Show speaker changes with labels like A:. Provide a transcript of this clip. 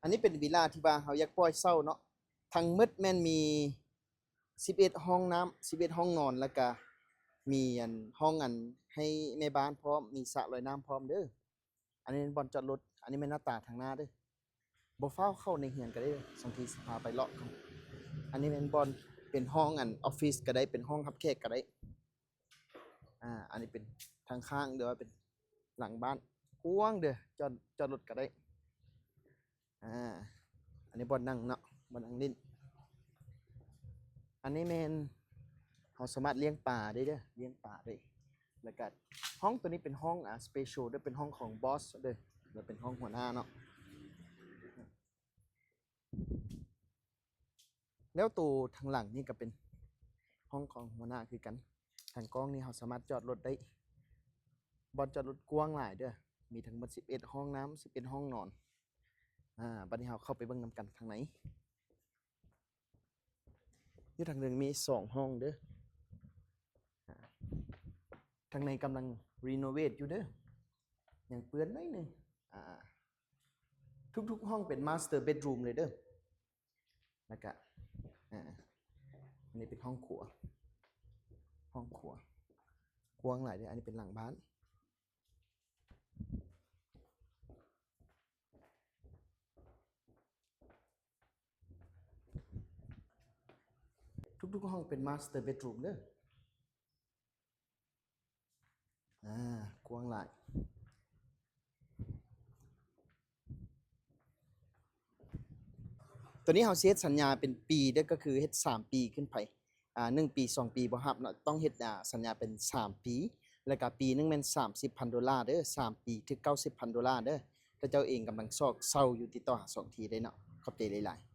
A: อันนี้เป็นวิลล่าที่ว่าเขาอยากปล่อยเช่าเนาะทั้งหมดแม่นมี11ห้องน้ำ11ห้องนอนแล้วก็มีห้องให้แม่บ้านพร้อมมีสระว่ายน้ำพร้อมเด้ออันนี้เป็นบ่อนจอดรถอันนี้แม่นหน้าตาทางหน้าเด้อบ่ฟ้าวเข้าในเฮือนก็ได้สังทีสิพาไปเลาะกันอันนี้เป็นบ่อนเป็นห้องออฟฟิศก็ได้เป็นห้องรับแขกก็ได้อันนี้เป็นทางข้างเด้อเป็นหลังบ้านกว้างเด้อจอดรถก็ได้อันนี้บ่อนนั่งเนาะบ่อนนั่งเล่นอันนี้แม่นเราสามารถเลี้ยงปลาได้เด้อเลี้ยงปลาได้แล้วก็ห้องตัวนี้เป็นห้องสเปเชียลเด้อเป็นห้องของบอสเด้อแล้วเป็นห้องหัวหน้าเนาะแล้วตัวทางหลังนี่ก็เป็นห้องของหัวหน้าคือกันทางกล้องนี่เราสามารถจอดรถได้บอลจอดรถกว้างหลายเด้อมีทั้งหมด11ห้องน้ำ11ห้องนอนบัดนี้เราเข้าไปเบิ่งนำกันทางไหนอยู่ทางหนึ่งมี2ห้องเด้อทางในกำลังรีโนเวทอยู่เด้อยังเปื้อนนิดนึงทุกๆห้องเป็นมาสเตอร์เบดรูมเลยเด้อแล้วก็อันนี้เป็นห้องครัวกว้างหลายเด้ออันนี้เป็นหลังบ้านทุกๆห้องเป็นมาสเตอร์เบดรูมเด้อกว้างหลายตัวนี้เราเฮ็ดสัญญาเป็นปีเด้อก็คือเฮ็ด3ปีขึ้นไป1ปี2ปีบ่รับเนาะต้องเฮ็ดสัญญาเป็น3ปีแล้วก็ปีนึงแม่น$30,000เด้อ3ปีถึง$90,000เด้อถ้าเจ้าเองกำลังซอกเซาอยู่ติดต่อหา2ทีได้เนาะขอบใจหลายๆ